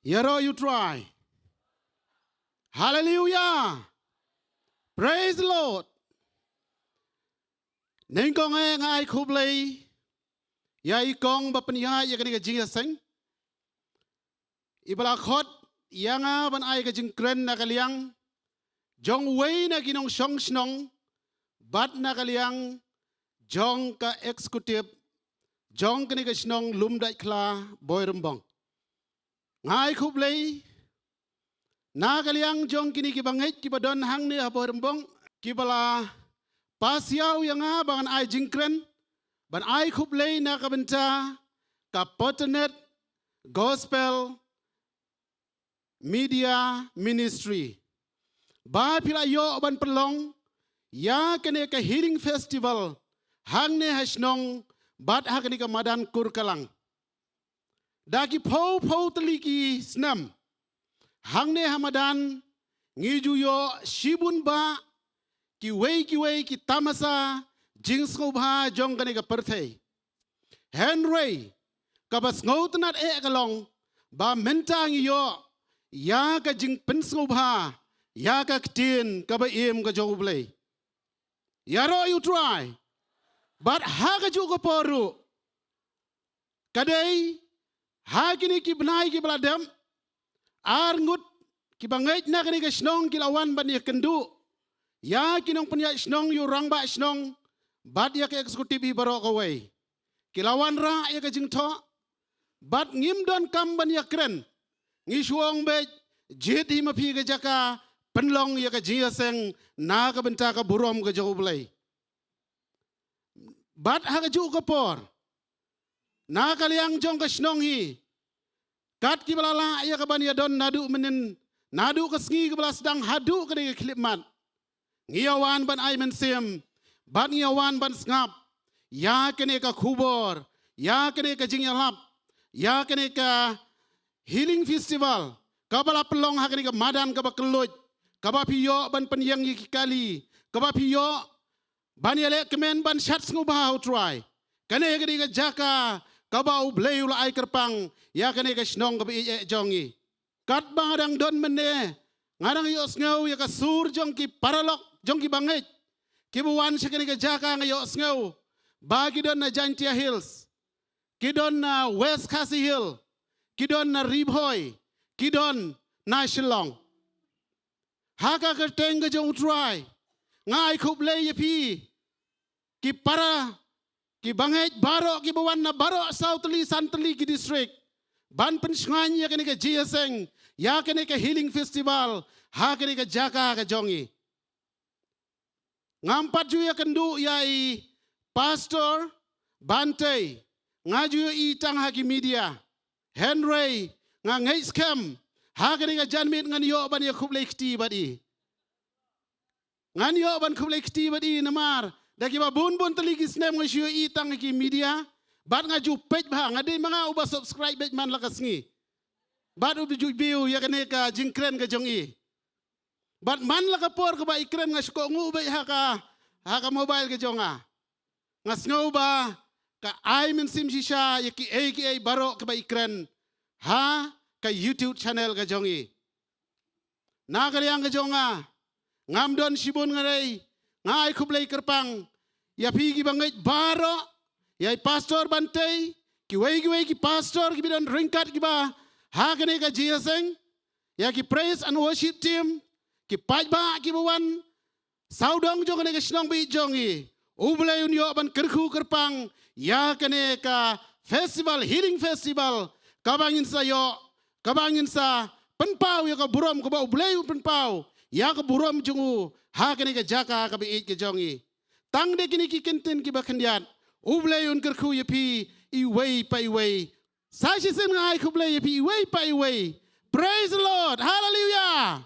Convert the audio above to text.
Yaro you try. Hallelujah. Praise the Lord. Nên con nghe ngay khublei. Yai con bapanya ya kani ka jingaseng. Ibala khot yanga ban ai ka jingkren na kaliang. Jong wei na kinong shnong. Bat na kaliang. Jong ka executive. Jong kani ka shnong Lumdaitkhla Bhoirymbong. Ngai khublei. Na kaliang jong kini kibangait kibadon hang ni Bhoirymbong. Kibala pasiaw yang bangan ai jingkren. Ban ai khublei na kabenta ka Potternet Gospel Media Ministry. Ba pila yo ban pelong ya kene ka healing festival hang ne hasnong bat ha kene ka madan kurkalang. Daki po teliki snam hang ne hamadan ngiju yo shibun ba ki wei ki tamasa jings ngobha jong kane ka perthei Henry ka bas ngotnat kalong ba mentang yo ya ka jing pens ngobha ya ka ktin ka ba im ka joblei yaro you try but ha ka ju ko poru kadai ha kini ki bnai ki bladam ar ngut ki bangait na kani ka shnong ki lawan ban ya kendu ya kinong punya shnong yu rang ba shnong bat ya ke eksekutif i barok away. Kilawan ra ya ke jingtho. Bat ngim don kam ban ya kren. Ngishuang be jit hi mapi ke jaka penlong ya ke jiaseng na ka benta ka burom ke joblei. Bat ha ke ju ko por. Na kaliang jong ke shnong hi. Kat ki balala ya ke ban ya don nadu menin nadu ke sngi ke bala sedang hadu ke de klipmat. Ngiawan ban ai mensim. Bat ngiawan ban ngap, ya kene ka khubor, ya kene ka jingyalap, ya kene ka healing festival, kabala pelong ha kene ka madan ka ba keluj, kaba piyo ban penyang kali, kaba piyo ban yale kemen ban shats ngubah try, kene kene ka jaka, kaba ublei ula ai kyrpang, ya kene ka shnong ka bi jongi, kat bangadang don mene, ngarang yos ngau ya ka sur jong ki paralok jong ki bangit. Kibuan siya kini kajaka ngayon ngaw. Bagi doon na Jantia Hills. Kidon na West Cassie Hill. Kidon na Ribhoy. Kidon na Shillong. Haka kerteng ka jong utray. Ngay khublei yapi. Ki para. Ki bangait baro. Kibuan na baro Southly Santali ki district. Ban pensyangnya kini ka jiaseng. Ya kini ka healing festival. Haka kini ka jaka ka jongi. Ngampat juya kendu yai pastor Bante ngaju i tang haki media Henry ngangai scam hakani nga janmit ngan yo ban ya khublei kti badi ngan yo ban khublei kti badi namar daki ba bun teligi snem ngasyu i tang haki media bat ngaju page ba ngade mga uba subscribe page man lakas ngi bat ubi ju view ya kane ka jingkren ka jongi Bat man la kapor ka ba ikren nga suko ngubay haka mobile ka jonga. Ngas ngaw ba ka ay min sim sisha yaki AKA baro ka ba ikren ha ka YouTube channel ka jongi. Nakaliang ka jonga. Ngam don shibun nga ray. Nga ay khublei kyrpang. Yapi ki bangait baro. Yay pastor bantay. Kiway ki pastor ki bidon ringkat ki ba. Ha ka ka jiaseng. Yaki praise and worship team. Ki pajba ki buwan saudong jong kene ka shnong bi jongi ublei unyo ban kerku kyrpang ya kene ka festival healing festival kabangin sa penpau ya ka burom ka ba ublei penpau ya ka burom jongu ha kene ka jaka ka bi ke jongi tang de kini ki kenten ki ba khandiat ublei un kerku yapi i wei pa i wei sa shi sen ngai khublei yapi i wei pa i wei praise the Lord hallelujah.